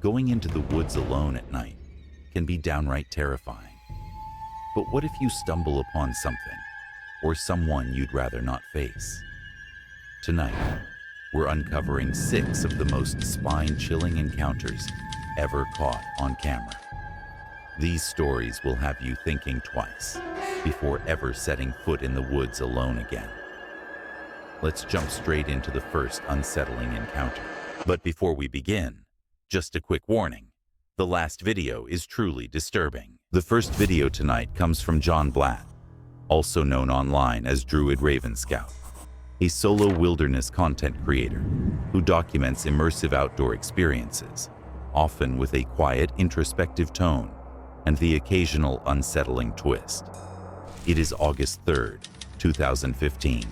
Going into the woods alone at night can be downright terrifying. But what if you stumble upon something or someone you'd rather not face? Tonight, we're uncovering 6 of the most spine-chilling encounters ever caught on camera. These stories will have you thinking twice before ever setting foot in the woods alone again. Let's jump straight into the first unsettling encounter. But before we begin, just a quick warning. The last video is truly disturbing. The first video tonight comes from John Blatt, also known online as Druid Raven Scout, a solo wilderness content creator who documents immersive outdoor experiences, often with a quiet, introspective tone and the occasional unsettling twist. It is August 3rd, 2015,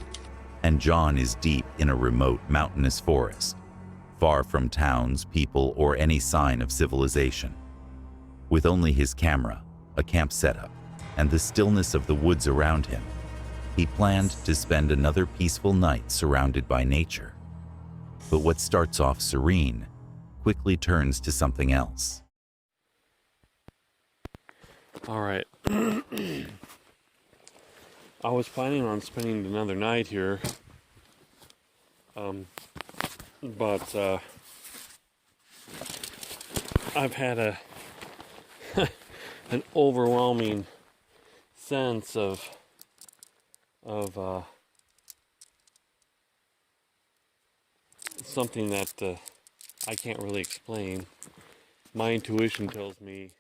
and John is deep in a remote mountainous forest, far from towns, people, or any sign of civilization. With only his camera, a camp setup, and the stillness of the woods around him, he planned to spend another peaceful night surrounded by nature. But what starts off serene quickly turns to something else. All right. I was planning on spending another night here, but I've had an overwhelming sense of something that I can't really explain. My intuition tells me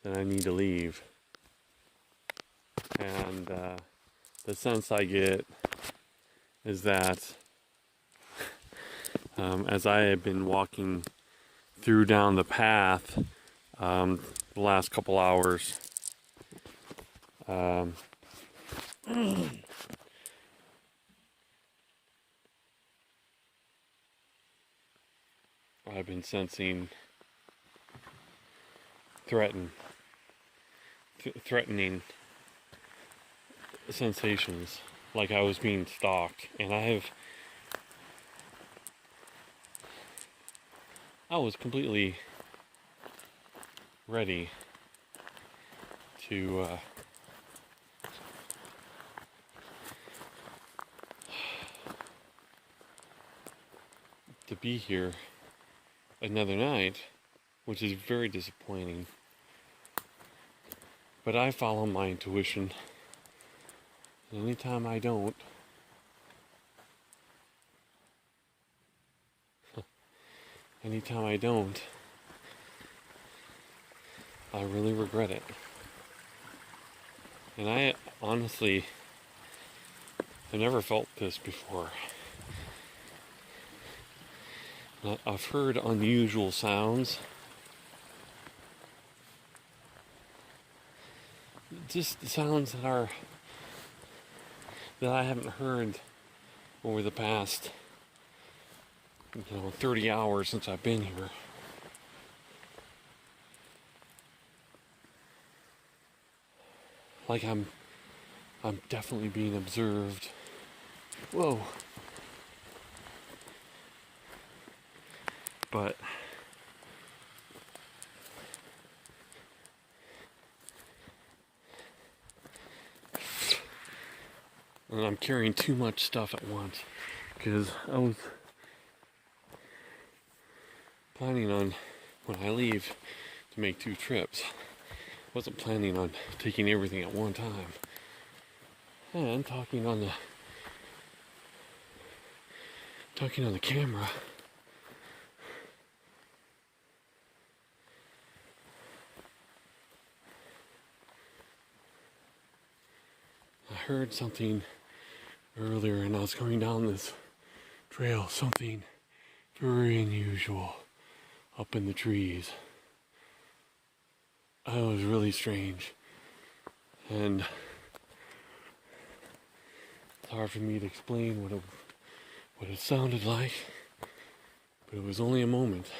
that I need to leave, and the sense I get is that as I have been walking through down the path the last couple hours, I've been sensing threatening sensations, like I was being stalked, and I was completely ready to be here another night, which is very disappointing. But I follow my intuition. And anytime I don't, I really regret it. And I honestly have never felt this before. I've heard unusual sounds. Just sounds that I haven't heard over the past 30 hours since I've been here. Like I'm definitely being observed. Whoa. But and I'm carrying too much stuff at once, because I was planning on, when I leave, to make 2 trips. I wasn't planning on taking everything at one time. And talking on the camera, I heard something earlier, and I was going down this trail, something very unusual up in the trees. It was really strange, and it's hard for me to explain what it sounded like, but it was only a moment.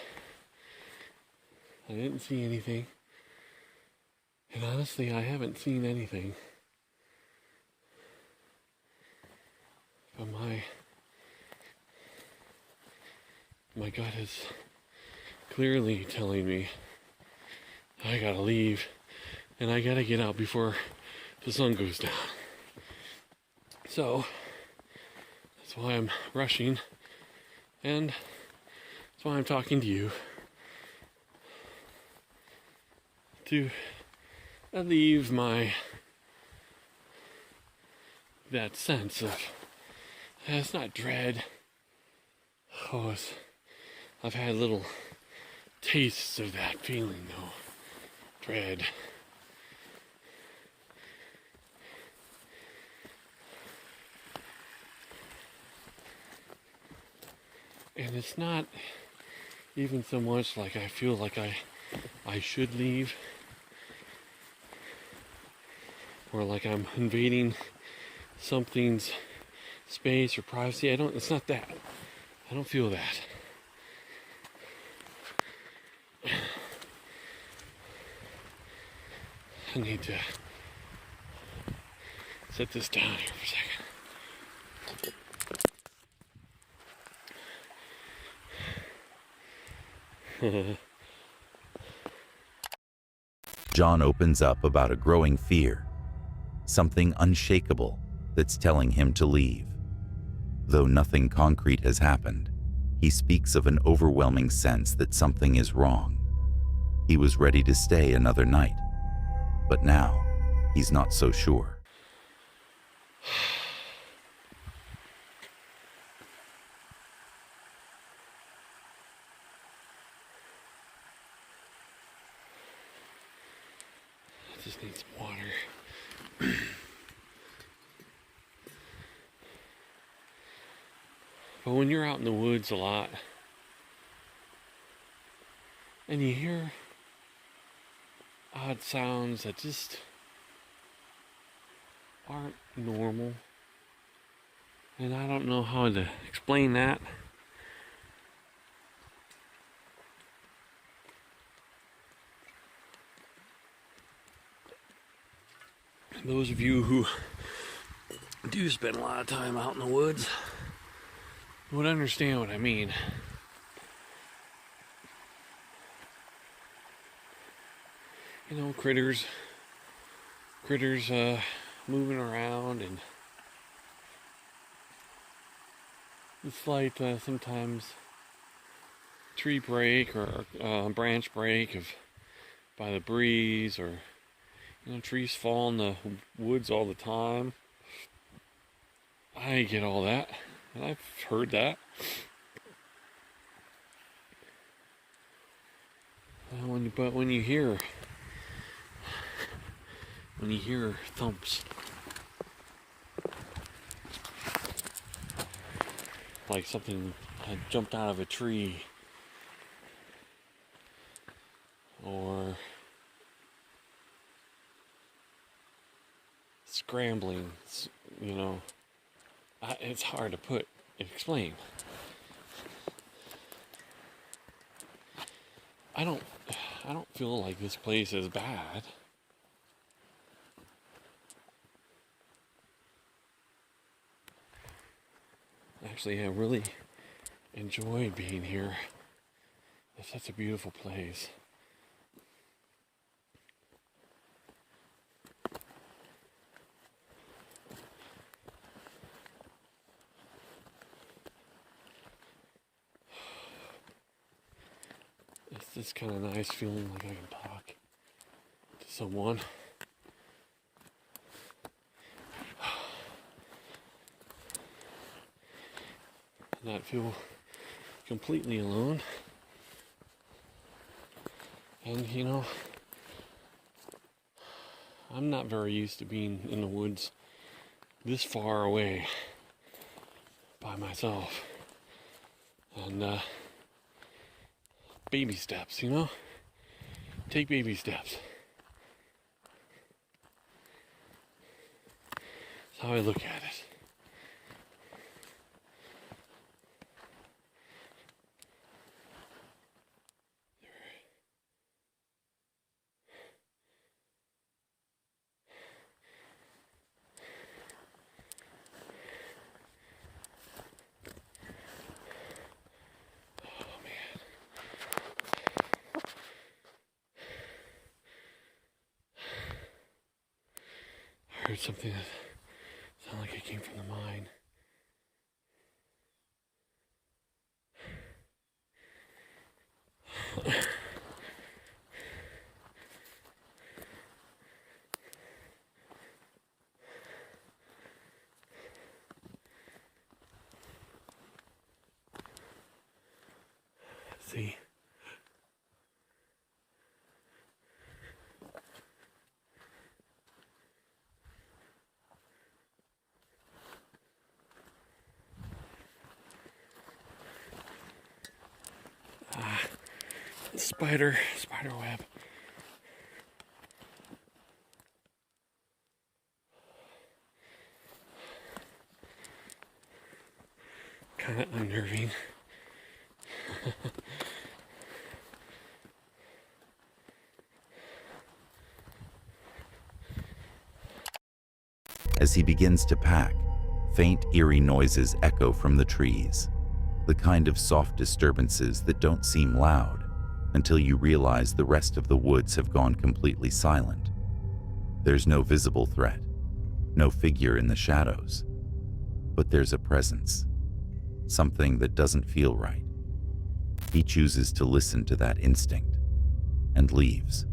I didn't see anything, and honestly, I haven't seen anything. But my gut has clearly telling me I gotta leave and I gotta get out before the sun goes down. So that's why I'm rushing, and that's why I'm talking to you, to relieve that sense of, it's not dread. Oh, I've had little tastes of that feeling though. Dread. And it's not even so much like I feel like I should leave, or like I'm invading something's space or privacy. It's not that. I don't feel that. I need to set this down here for a second. John opens up about a growing fear, something unshakable that's telling him to leave. Though nothing concrete has happened, he speaks of an overwhelming sense that something is wrong. He was ready to stay another night, but now he's not so sure. I just need some water. But when you're out in the woods a lot, and you hear odd sounds that just aren't normal, and I don't know how to explain that. Those of you who do spend a lot of time out in the woods would understand what I mean. You know, critters moving around, and it's like sometimes tree break or branch break by the breeze, or trees fall in the woods all the time. I get all that, and I've heard that. But when you hear thumps, like something had jumped out of a tree, or scrambling, it's hard to explain. I don't feel like this place is bad. Actually, I really enjoy being here. It's such a beautiful place. It's just kind of nice feeling like I can talk to someone. Not feel completely alone. And I'm not very used to being in the woods this far away by myself. And baby steps, take baby steps. That's how I look at it. heard something that sounded like it came from the mine. Let's see. Spider web. Kind of unnerving. As he begins to pack, faint, eerie noises echo from the trees, the kind of soft disturbances that don't seem loud until you realize the rest of the woods have gone completely silent. There's no visible threat, no figure in the shadows, but there's a presence, something that doesn't feel right. He chooses to listen to that instinct and leaves.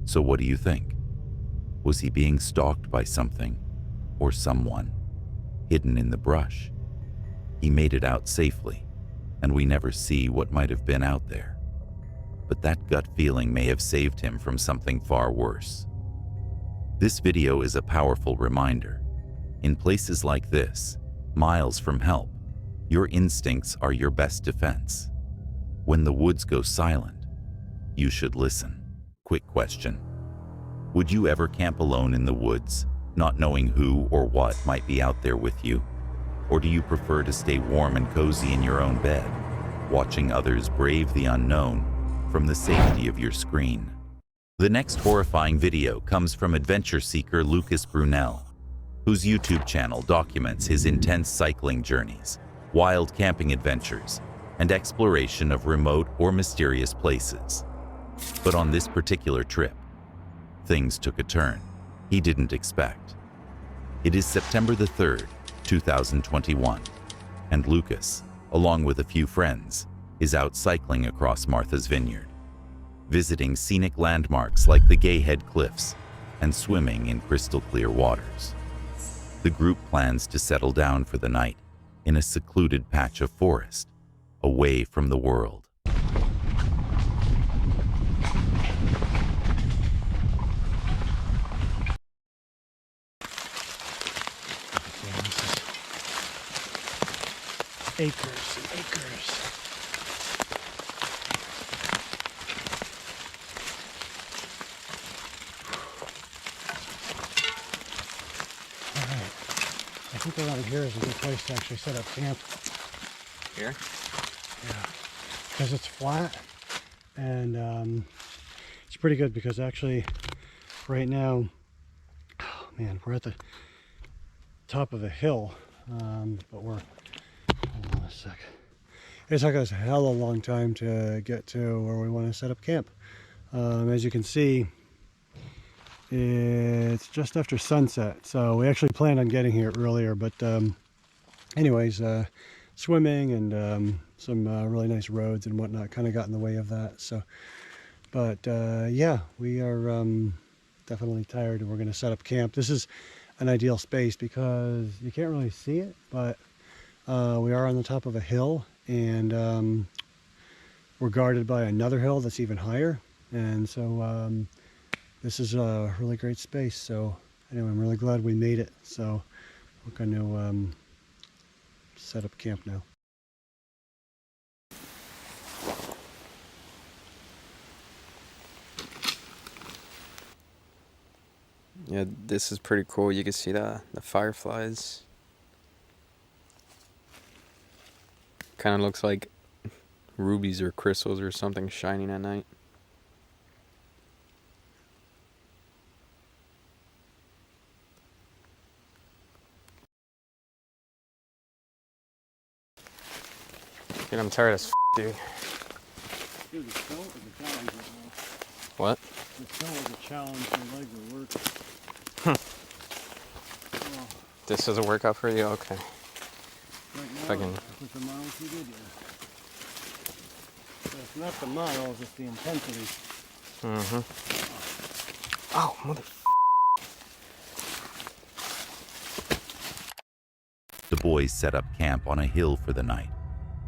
So what do you think? Was he being stalked by something or someone hidden in the brush? He made it out safely, and we never see what might have been out there. But that gut feeling may have saved him from something far worse. This video is a powerful reminder. In places like this, miles from help, your instincts are your best defense. When the woods go silent, you should listen. Quick question. Would you ever camp alone in the woods, not knowing who or what might be out there with you? Or do you prefer to stay warm and cozy in your own bed, watching others brave the unknown from the safety of your screen? The next horrifying video comes from adventure seeker Lucas Brunel, whose YouTube channel documents his intense cycling journeys, wild camping adventures, and exploration of remote or mysterious places. But on this particular trip, things took a turn he didn't expect. It is September the 3rd, 2021, and Lucas, along with a few friends, is out cycling across Martha's Vineyard, visiting scenic landmarks like the Gayhead Cliffs and swimming in crystal clear waters. The group plans to settle down for the night in a secluded patch of forest, away from the world. Acres and acres. Alright. I think around here is a good place to actually set up camp. Here? Yeah. Because it's flat and it's pretty good because actually right now, oh man, we're at the top of a hill, but we're, hold on a sec. It took us a hell of a long time to get to where we want to set up camp. As you can see, it's just after sunset, so we actually planned on getting here earlier, but anyways, swimming and some really nice roads and whatnot kind of got in the way of that. So, but yeah, we are definitely tired and we're going to set up camp. This is an ideal space because you can't really see it, but we are on the top of a hill, and we're guarded by another hill that's even higher, and so this is a really great space. So anyway, I'm really glad we made it. So we're going to set up camp now. Yeah, this is pretty cool. You can see the fireflies. Kind of looks like rubies or crystals or something shining at night. Dude, I'm tired as dude. Dude, the snow is a challenge right now. What? The snow is a challenge. My legs are working. This doesn't work out for you? Okay. Right now, Fucking- with the miles we did, yeah. So it's not the miles, it's the intensity. Mm-hmm. Oh, mother... The boys set up camp on a hill for the night,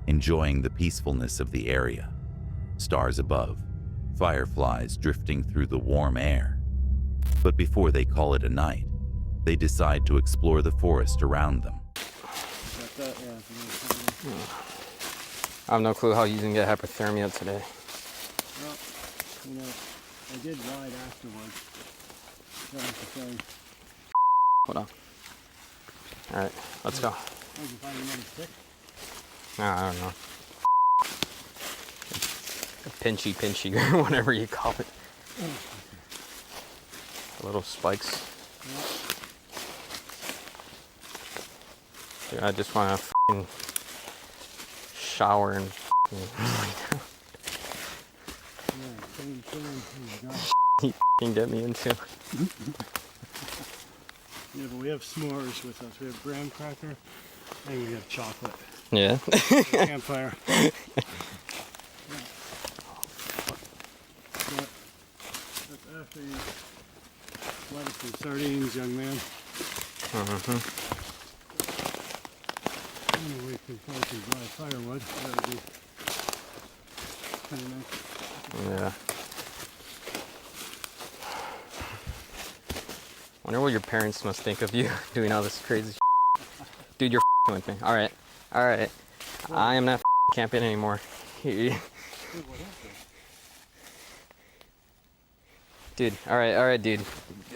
enjoying the peacefulness of the area. Stars above, fireflies drifting through the warm air. But before they call it a night, they decide to explore the forest around them. Got that, yeah. I have no clue how you didn't get hypothermia today. Well, you know, I did ride afterwards. That was the thing. Hold on. Alright, let's go. Oh, did you find another stick? No, I don't know. Pinchy, or whatever you call it. Little spikes. Dude, I just want to f***ing shower and Yeah, chilling. Oh my God. f***ing get me into. Yeah, but we have s'mores with us. We have graham cracker and we have chocolate. Yeah. Campfire. Yeah. That's after you lettuce and sardines, young man. Mm-hmm. We can find some dry firewood. That would be kind of nice. Yeah. Wonder what your parents must think of you doing all this crazy shit. Dude, you're f***ing with me. Alright. Alright. I am not f***ing camping anymore. Dude, what happened? Dude, alright, dude.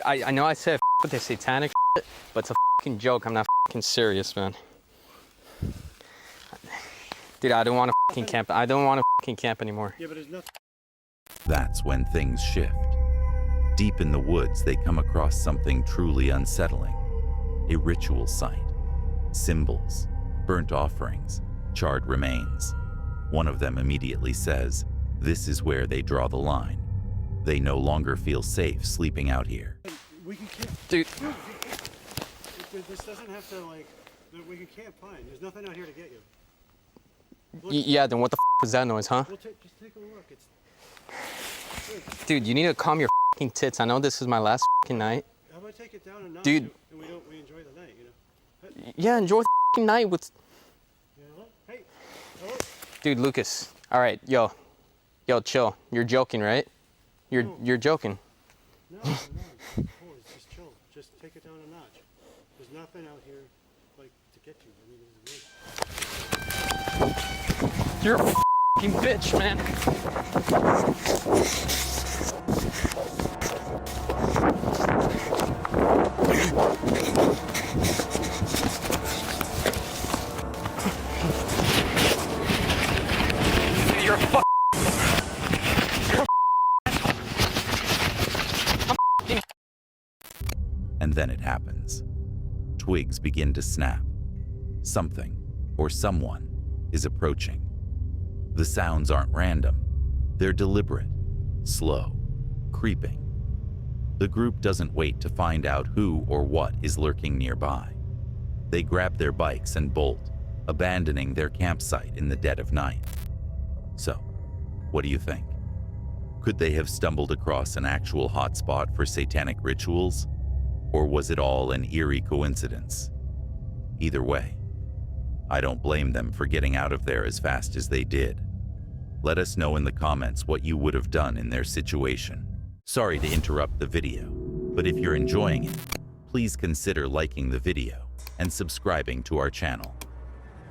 I know I said f*** with the satanic shit, but it's a f***ing joke. I'm not f***ing serious, man. Dude, I don't want to f***ing camp. I don't want to f***ing camp anymore. Yeah, but there's nothing. That's when things shift. Deep in the woods, they come across something truly unsettling. A ritual site. Symbols, burnt offerings, charred remains. One of them immediately says, this is where they draw the line. They no longer feel safe sleeping out here. We can camp. Dude. This doesn't have to, like, we can camp fine. There's nothing out here to get you. Yeah, then what the f*** was that noise, huh? We'll just take a look. It's... Dude, you need to calm your f***ing tits. I know this is my last f***ing night. How about I take it down a notch? Dude. And we enjoy the night, you know? Yeah, enjoy the f***ing night with... Yeah, hello? Hey, hello? Dude, Lucas. Alright, yo, chill. You're joking, right? You're joking. No, I'm not. Boys, just chill. Just take it down a notch. There's nothing out here, like, to get you. I mean, this is You're a f***ing bitch, man. You're a f***. And then it happens. Twigs begin to snap. Something, or someone, is approaching. The sounds aren't random. They're deliberate, slow, creeping. The group doesn't wait to find out who or what is lurking nearby. They grab their bikes and bolt, abandoning their campsite in the dead of night. So, what do you think? Could they have stumbled across an actual hotspot for satanic rituals? Or was it all an eerie coincidence? Either way, I don't blame them for getting out of there as fast as they did. Let us know in the comments what you would have done in their situation. Sorry to interrupt the video, but if you're enjoying it, please consider liking the video and subscribing to our channel.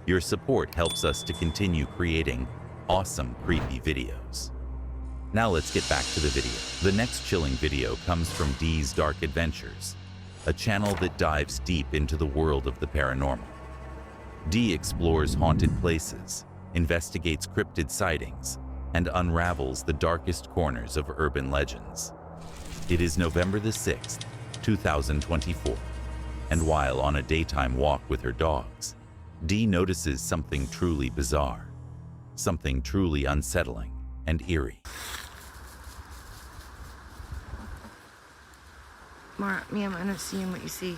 Your support helps us to continue creating awesome, creepy videos. Now let's get back to the video. The next chilling video comes from Dee's Dark Adventures, a channel that dives deep into the world of the paranormal. Dee explores haunted places, investigates cryptid sightings, and unravels the darkest corners of urban legends. It is November the 6th, 2024, and while on a daytime walk with her dogs, Dee notices something truly bizarre, something truly unsettling and eerie. Mara, Ma'am, I'm not seeing what you see.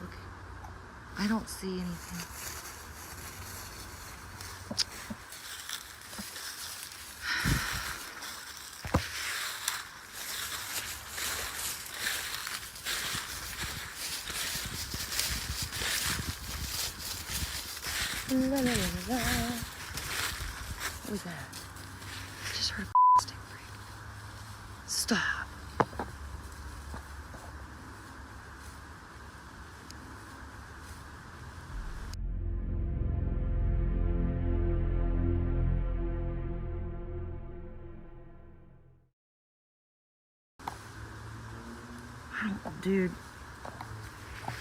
Look. I don't see anything. La, la, la, la. What was that? I just heard a stick break. Stop. Dude.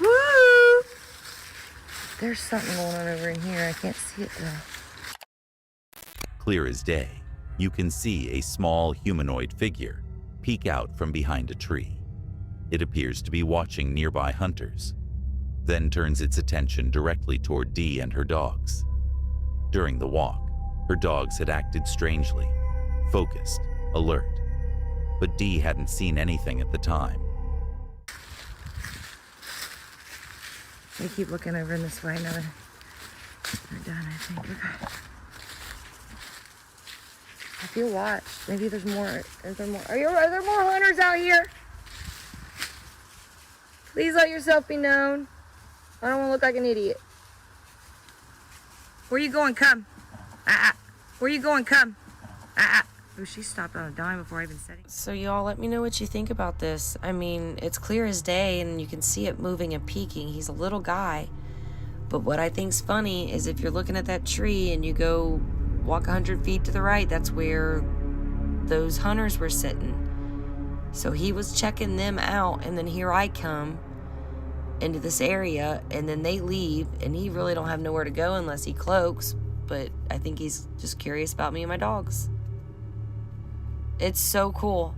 Woo! There's something going on over in here. I can't see it though. Clear as day, you can see a small humanoid figure peek out from behind a tree. It appears to be watching nearby hunters, then turns its attention directly toward Dee and her dogs. During the walk, her dogs had acted strangely, focused, alert, but Dee hadn't seen anything at the time. They keep looking over in this way now that they're done, I think. Okay. I feel watched. Maybe there's more. Is there more? Are there more hunters out here? Please let yourself be known. I don't want to look like an idiot. Where you going? Come. Where you going? Come. Oh, she stopped on a dime before I even said it. So y'all let me know what you think about this. I mean, it's clear as day and you can see it moving and peeking. He's a little guy. But what I think's funny is if you're looking at that tree and you go walk 100 feet to the right, that's where those hunters were sitting. So he was checking them out, and then here I come into this area, and then they leave, and he really don't have nowhere to go unless he cloaks. But I think he's just curious about me and my dogs. It's so cool.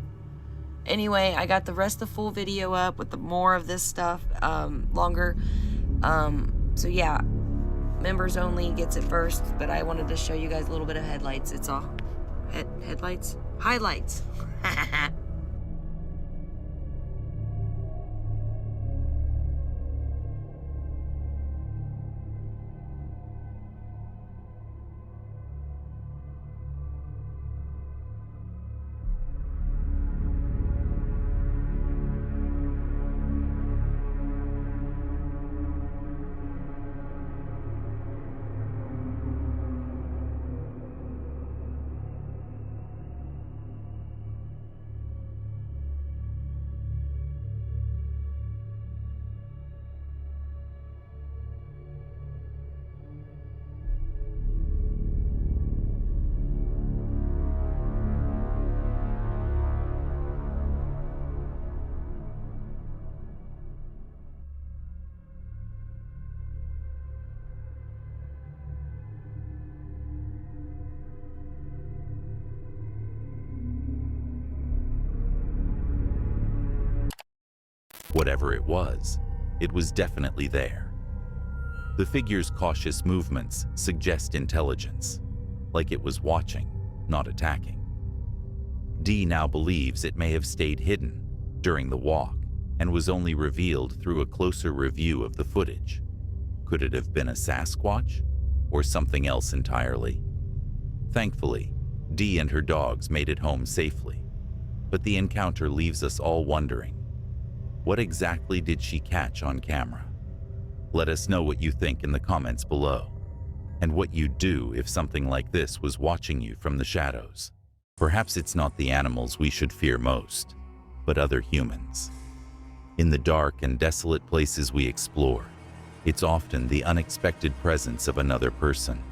Anyway, I got the rest of the full video up with the more of this stuff, longer. So yeah, members only gets it first, but I wanted to show you guys a little bit of headlights. It's all headlights? Highlights. Whatever it was definitely there. The figure's cautious movements suggest intelligence, like it was watching, not attacking. Dee now believes it may have stayed hidden during the walk and was only revealed through a closer review of the footage. Could it have been a Sasquatch or something else entirely? Thankfully, Dee and her dogs made it home safely, but the encounter leaves us all wondering, what exactly did she catch on camera? Let us know what you think in the comments below, and what you'd do if something like this was watching you from the shadows. Perhaps it's not the animals we should fear most, but other humans. In the dark and desolate places we explore, it's often the unexpected presence of another person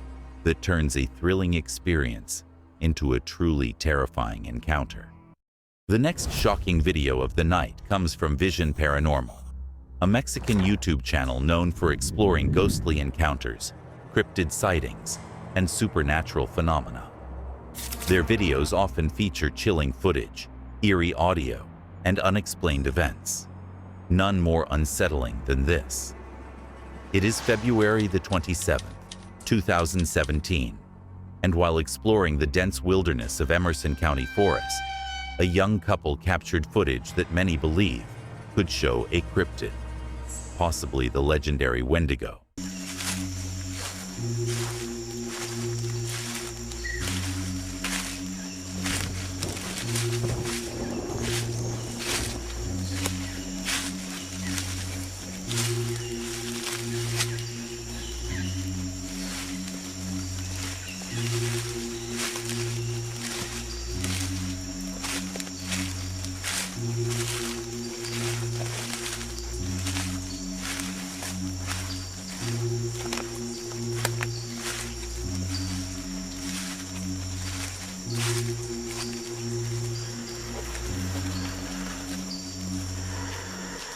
that turns a thrilling experience into a truly terrifying encounter. The next shocking video of the night comes from Vision Paranormal, a Mexican YouTube channel known for exploring ghostly encounters, cryptid sightings, and supernatural phenomena. Their videos often feature chilling footage, eerie audio, and unexplained events. None more unsettling than this. It is February the 27th, 2017, and while exploring the dense wilderness of Emerson County Forest, a young couple captured footage that many believe could show a cryptid. possibly the legendary Wendigo.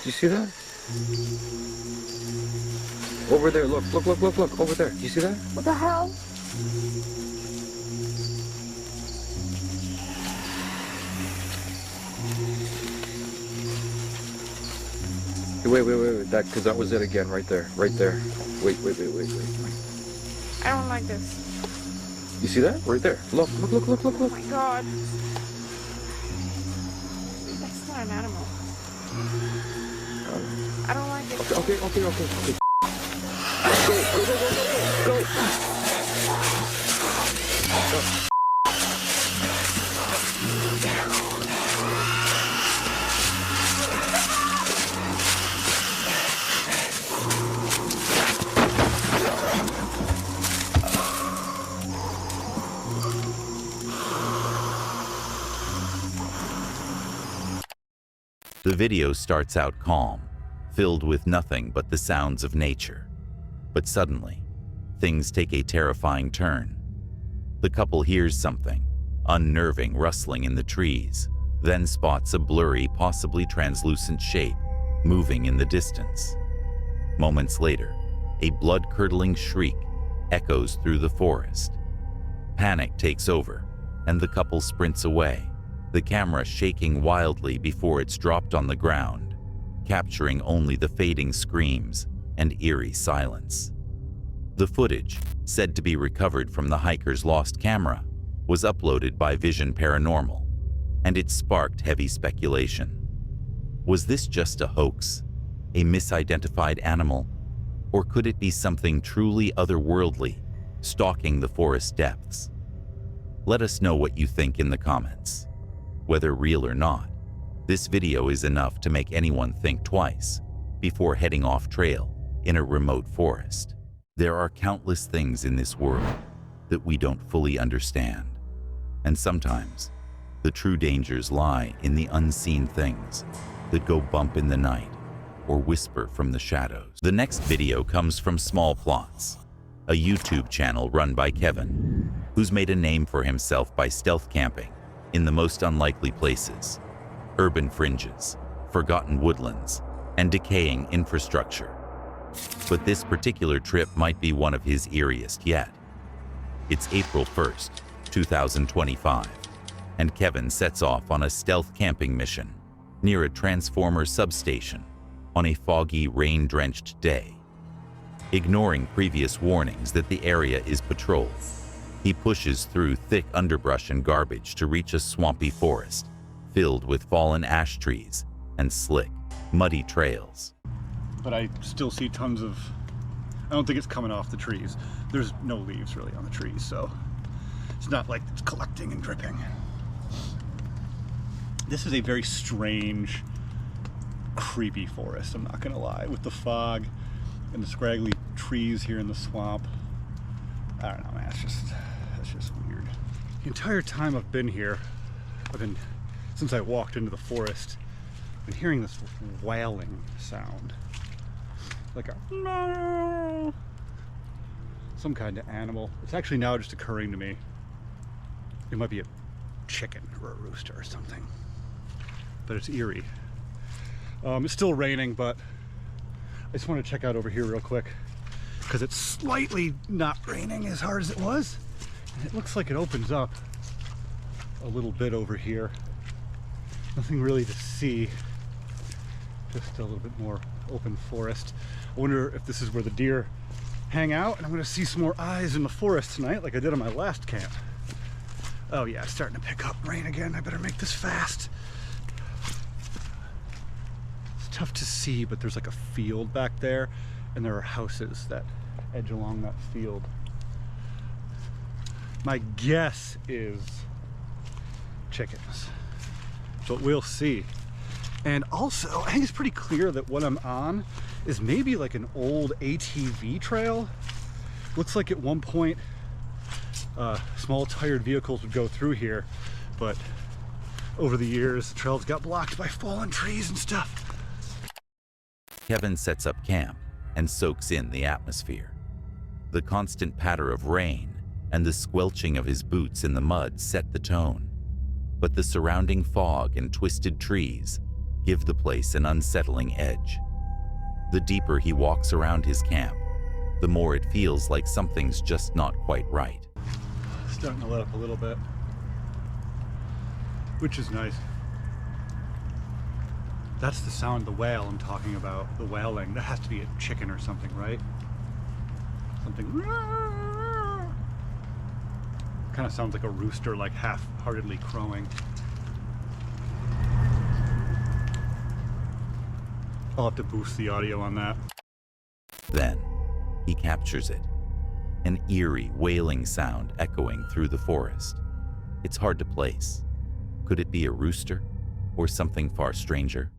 Do you see that? Over there, look, look, look, look, look, over there. Do you see that? What the hell? Wait, that, because that was it again, right there, right there. Wait. I don't like this. You see that? Right there. Look. Oh my god. That's not an animal. I don't like it. Okay. Go. The video starts out calm, filled with nothing but the sounds of nature. But suddenly, things take a terrifying turn. The couple hears something, unnerving rustling in the trees, then spots a blurry, possibly translucent shape moving in the distance. Moments later, a blood-curdling shriek echoes through the forest. Panic takes over, and the couple sprints away, the camera shaking wildly before it's dropped on the ground, capturing only the fading screams and eerie silence. The footage, said to be recovered from the hiker's lost camera, was uploaded by Vision Paranormal, and it sparked heavy speculation. Was this just a hoax, a misidentified animal, or could it be something truly otherworldly, stalking the forest depths? Let us know what you think in the comments. Whether real or not, this video is enough to make anyone think twice before heading off trail in a remote forest. There are countless things in this world that we don't fully understand, and sometimes the true dangers lie in the unseen things that go bump in the night or whisper from the shadows. The next video comes from Small Plots, a YouTube channel run by Kevin, who's made a name for himself by stealth camping in the most unlikely places, urban fringes, forgotten woodlands, and decaying infrastructure. But this particular trip might be one of his eeriest yet. It's April 1st, 2025, and Kevin sets off on a stealth camping mission near a transformer substation on a foggy, rain-drenched day. Ignoring previous warnings that the area is patrolled, he pushes through thick underbrush and garbage to reach a swampy forest filled with fallen ash trees and slick, muddy trails. But I still see tons of, I don't think it's coming off the trees. There's no leaves really on the trees, so it's not like it's collecting and dripping. This is a very strange, creepy forest, I'm not gonna lie, with the fog and the scraggly trees here in the swamp. I don't know, man, it's just weird. The entire time I've been here, since I walked into the forest, I've been hearing this wailing sound. Like a some kind of animal. It's actually now just occurring to me. It might be a chicken or a rooster or something. But it's eerie. It's still raining, but I just want to check out over here real quick because it's slightly not raining as hard as it was. And it looks like it opens up a little bit over here. Nothing really to see. Just a little bit more open forest. I wonder if this is where the deer hang out, and I'm gonna see some more eyes in the forest tonight like I did on my last camp. Oh yeah, it's starting to pick up rain again. I better make this fast. It's tough to see, but there's like a field back there, and there are houses that edge along that field. My guess is chickens, but we'll see. And also, I think it's pretty clear that what I'm on is maybe like an old ATV trail. Looks like at one point small tired vehicles would go through here, but over the years the trails got blocked by fallen trees and stuff. Kevin sets up camp and soaks in the atmosphere. The constant patter of rain and the squelching of his boots in the mud set the tone, but the surrounding fog and twisted trees give the place an unsettling edge. The deeper he walks around his camp, the more it feels like something's just not quite right. Starting to let up a little bit, which is nice. That's the sound of the whale I'm talking about, the wailing. That has to be a chicken or something, right? Something kind of sounds like a rooster, like half-heartedly crowing. I'll have to boost the audio on that. Then he captures it, an eerie wailing sound echoing through the forest. It's hard to place. Could it be a rooster or something far stranger?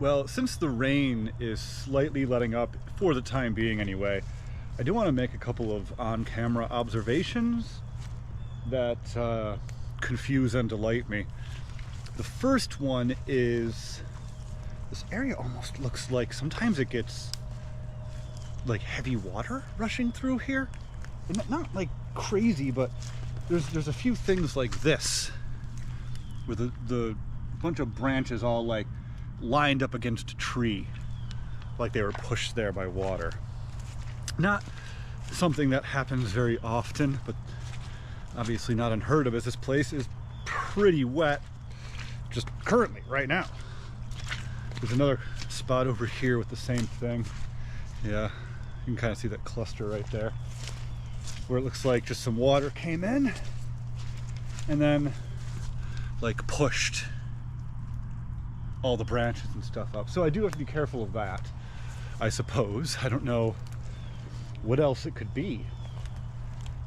Well, since the rain is slightly letting up, for the time being anyway, I do want to make a couple of on-camera observations that confuse and delight me. The first one is this area almost looks like sometimes it gets like heavy water rushing through here. Not like crazy, but there's a few things like this with the bunch of branches all like lined up against a tree, like they were pushed there by water. Not something that happens very often, but obviously not unheard of, as this place is pretty wet just currently, right now. There's another spot over here with the same thing. Yeah, you can kind of see that cluster right there, where it looks like just some water came in and then like pushed all the branches and stuff up. So I do have to be careful of that, I suppose. I don't know what else it could be.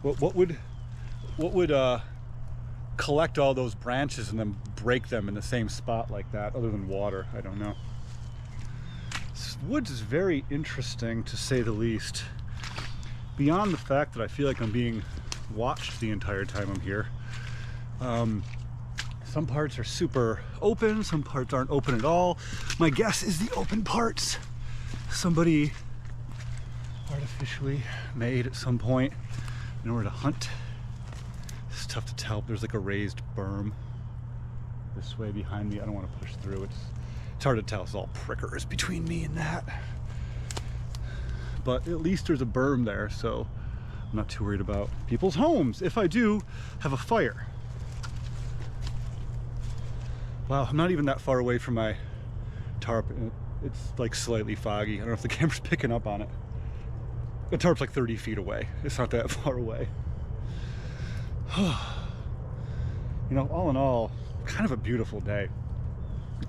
What would collect all those branches and then break them in the same spot like that, other than water? I don't know. This woods is very interesting, to say the least. Beyond the fact that I feel like I'm being watched the entire time I'm here. Some parts are super open, some parts aren't open at all. My guess is the open parts somebody artificially made at some point in order to hunt. It's tough to tell. There's like a raised berm this way behind me. I don't want to push through. It's hard to tell. It's all prickers between me and that. But at least there's a berm there, so I'm not too worried about people's homes if I do have a fire. Wow, I'm not even that far away from my tarp. It's like slightly foggy. I don't know if the camera's picking up on it. The tarp's like 30 feet away. It's not that far away. You know, all in all, kind of a beautiful day.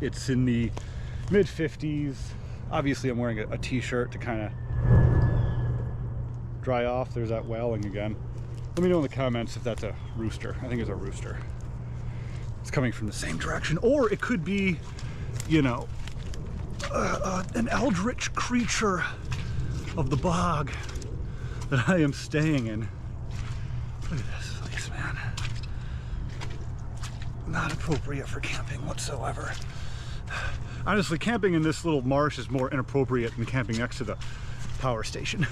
It's in the mid 50s. Obviously I'm wearing a t-shirt to kind of dry off. There's that wailing again. Let me know in the comments if that's a rooster. I think it's a rooster. It's coming from the same direction, or it could be, you know, an eldritch creature of the bog that I am staying in. Look at this place, man. Not appropriate for camping whatsoever. Honestly, camping in this little marsh is more inappropriate than camping next to the power station.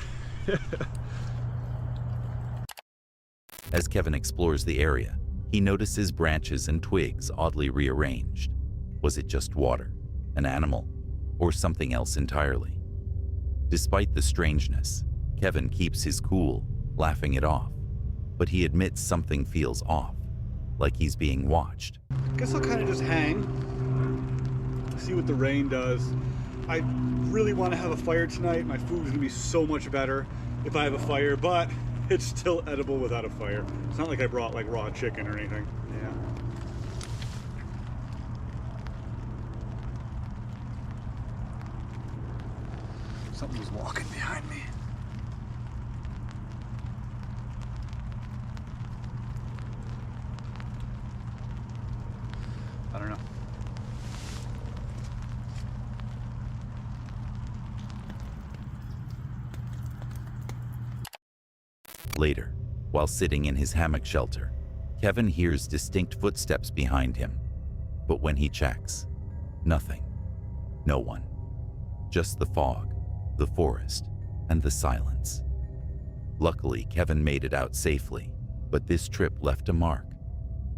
As Kevin explores the area, he notices branches and twigs oddly rearranged. Was it just water, an animal, or something else entirely? Despite the strangeness, Kevin keeps his cool, laughing it off, but he admits something feels off, like he's being watched. Guess I'll kind of just hang, see what the rain does. I really want to have a fire tonight. My food is going to be so much better if I have a fire, but it's still edible without a fire. It's not like I brought like raw chicken or anything. Yeah. Something was walking behind me. I don't know. Later, while sitting in his hammock shelter, Kevin hears distinct footsteps behind him. But when he checks, nothing. No one. Just the fog, the forest, and the silence. Luckily, Kevin made it out safely, but this trip left a mark.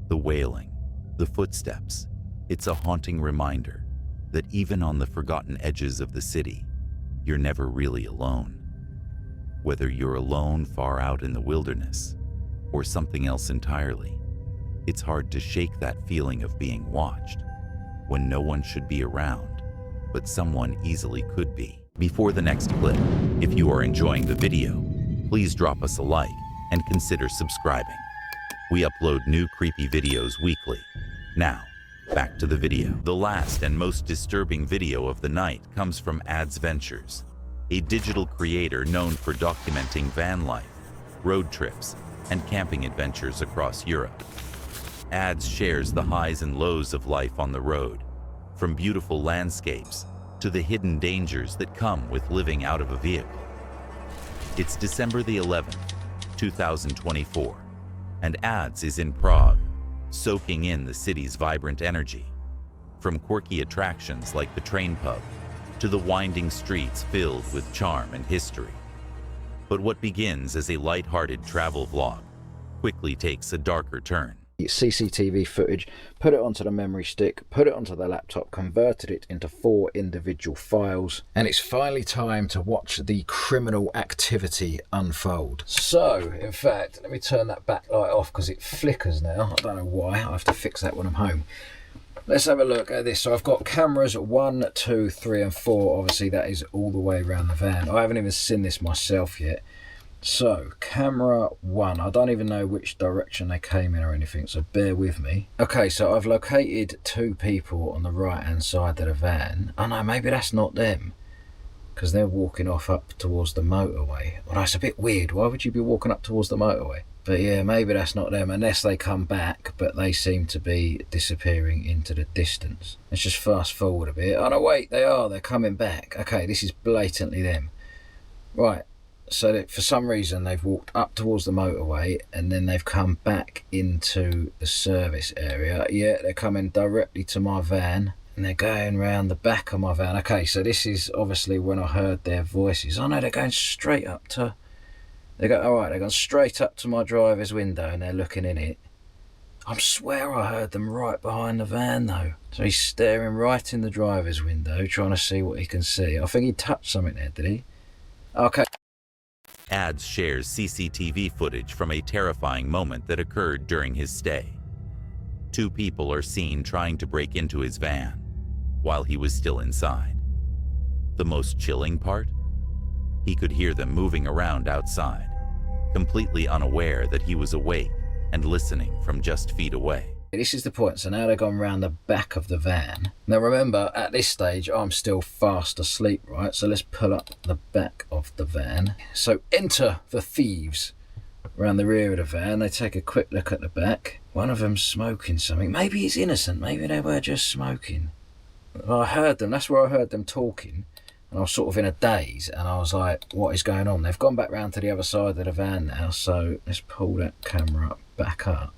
The wailing, the footsteps. It's a haunting reminder that even on the forgotten edges of the city, you're never really alone. Whether you're alone far out in the wilderness or something else entirely, it's hard to shake that feeling of being watched when no one should be around, but someone easily could be. Before the next clip, if you are enjoying the video, please drop us a like and consider subscribing. We upload new creepy videos weekly. Now, back to the video. The last and most disturbing video of the night comes from Ads Ventures, a digital creator known for documenting van life, road trips, and camping adventures across Europe. Ads shares the highs and lows of life on the road, from beautiful landscapes to the hidden dangers that come with living out of a vehicle. It's December the 11th, 2024, and Ads is in Prague, soaking in the city's vibrant energy. From quirky attractions like the train pub to the winding streets filled with charm and history. But what begins as a light-hearted travel vlog quickly takes a darker turn. CCTV footage, put it onto the memory stick, put it onto the laptop, converted it into 4 individual files, and it's finally time to watch the criminal activity unfold. So, in fact, let me turn that backlight off because it flickers now. I don't know why. I have to fix that when I'm home. Let's have a look at this. So I've got cameras 1, 2, 3 and 4. Obviously that is all the way around the van. I haven't even seen this myself yet. So camera 1, I don't even know which direction they came in or anything, so bear with me. Okay, so I've located 2 people on the right hand side of the van. Oh no, maybe that's not them, because they're walking off up towards the motorway. Well, that's a bit weird. Why would you be walking up towards the motorway? But yeah, maybe that's not them, unless they come back, but they seem to be disappearing into the distance. Let's just fast forward a bit. Oh no, wait, they're coming back. Okay, this is blatantly them. Right, so that for some reason they've walked up towards the motorway and then they've come back into the service area. Yeah, they're coming directly to my van and they're going round the back of my van. Okay, so this is obviously when I heard their voices. Oh no, they're going straight up to... They're gone straight up to my driver's window and they're looking in it. I swear I heard them right behind the van though. So he's staring right in the driver's window, trying to see what he can see. I think he touched something there, did he? Okay. Ads shares CCTV footage from a terrifying moment that occurred during his stay. 2 people are seen trying to break into his van while he was still inside. The most chilling part? He could hear them moving around outside, completely unaware that he was awake and listening from just feet away. This is the point. So now they've gone round the back of the van. Now remember, at this stage, I'm still fast asleep, right? So let's pull up the back of the van. So enter the thieves around the rear of the van. They take a quick look at the back. One of them's smoking something. Maybe he's innocent. Maybe they were just smoking. I heard them. That's where I heard them talking. And I was sort of in a daze, and I was like, what is going on? They've gone back round to the other side of the van now, so let's pull that camera back up.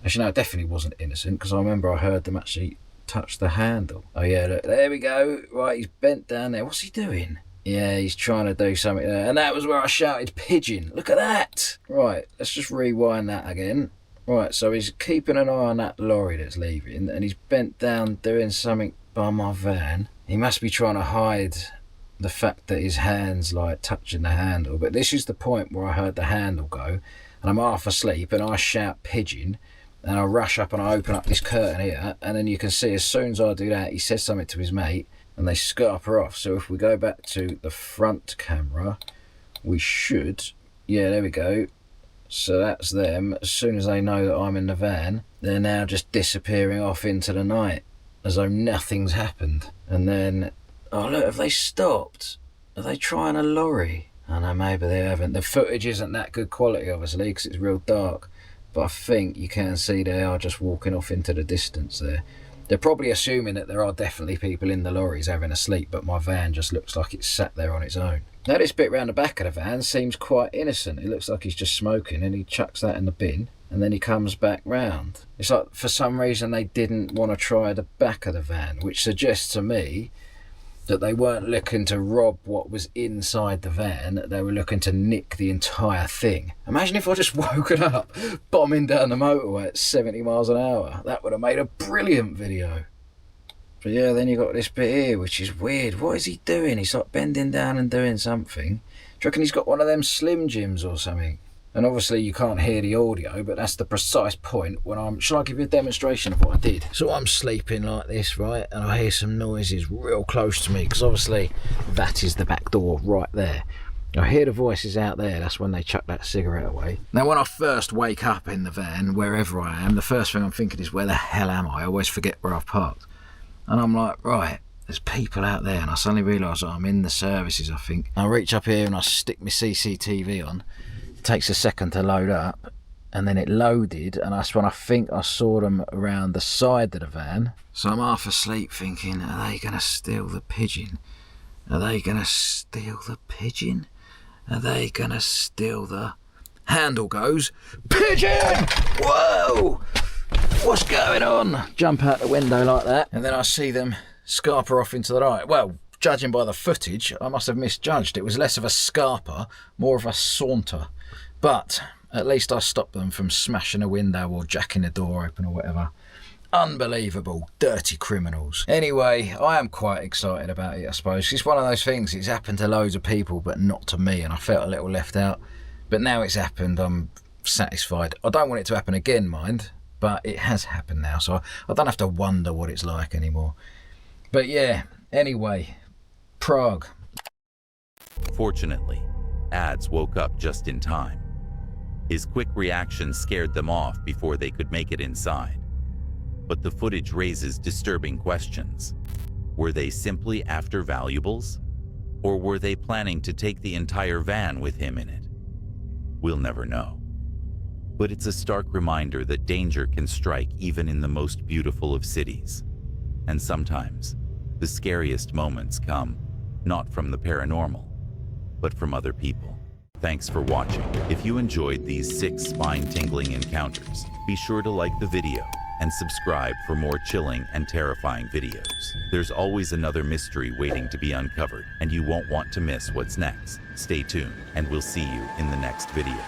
Actually, no, it definitely wasn't innocent, because I remember I heard them actually touch the handle. Oh yeah, look, there we go. Right, he's bent down there. What's he doing? Yeah, he's trying to do something there. And that was where I shouted, pigeon. Look at that. Right, let's just rewind that again. Right, so he's keeping an eye on that lorry that's leaving, and he's bent down doing something by my van. He must be trying to hide the fact that his hand's like touching the handle. But this is the point where I heard the handle go, and I'm half asleep, and I shout pigeon, and I rush up and I open up this curtain here, and then you can see as soon as I do that, he says something to his mate, and they scarper off. So if we go back to the front camera, we should, yeah, there we go. So that's them. As soon as they know that I'm in the van, they're now just disappearing off into the night as though nothing's happened. And then, oh look, have they stopped? Are they trying a lorry? I know, maybe they haven't. The footage isn't that good quality, obviously, because it's real dark. But I think you can see they are just walking off into the distance there. They're probably assuming that there are definitely people in the lorries having a sleep, but my van just looks like it's sat there on its own. Now this bit round the back of the van seems quite innocent. It looks like he's just smoking and he chucks that in the bin and then he comes back round. It's like for some reason they didn't want to try the back of the van, which suggests to me that they weren't looking to rob what was inside the van, they were looking to nick the entire thing. Imagine if I just woken up bombing down the motorway at 70 miles an hour. That would have made a brilliant video. But yeah, then you got this bit here, which is weird. What is he doing? He's like bending down and doing something. Do you reckon he's got one of them Slim Jims or something? And obviously you can't hear the audio, but that's the precise point when I'm... Shall I give you a demonstration of what I did? So I'm sleeping like this, right? And I hear some noises real close to me, because obviously that is the back door right there. I hear the voices out there. That's when they chuck that cigarette away. Now, when I first wake up in the van, wherever I am, the first thing I'm thinking is, where the hell am I? I always forget where I've parked. And I'm like, right, there's people out there. And I suddenly realise I'm in the services, I think. I reach up here and I stick my CCTV on. Takes a second to load up, and then it loaded, and that's when I think I saw them around the side of the van. So I'm half asleep thinking, are they gonna steal the pigeon? Are they gonna steal the pigeon? Are they gonna steal the... Handle goes, pigeon! Whoa! What's going on? Jump out the window like that, and then I see them scarper off into the right. Well, judging by the footage, I must have misjudged. It was less of a scarper, more of a saunter. But at least I stopped them from smashing a window or jacking the door open or whatever. Unbelievable, dirty criminals. Anyway, I am quite excited about it, I suppose. It's one of those things, it's happened to loads of people, but not to me, and I felt a little left out. But now it's happened, I'm satisfied. I don't want it to happen again, mind, but it has happened now, so I don't have to wonder what it's like anymore. But yeah, anyway, Prague. Fortunately, Ads woke up just in time. His quick reaction scared them off before they could make it inside. But the footage raises disturbing questions. Were they simply after valuables? Or were they planning to take the entire van with him in it? We'll never know. But it's a stark reminder that danger can strike even in the most beautiful of cities. And sometimes, the scariest moments come not from the paranormal, but from other people. Thanks for watching. If you enjoyed these 6 spine-tingling encounters, be sure to like the video and subscribe for more chilling and terrifying videos. There's always another mystery waiting to be uncovered, and you won't want to miss what's next. Stay tuned, and we'll see you in the next video.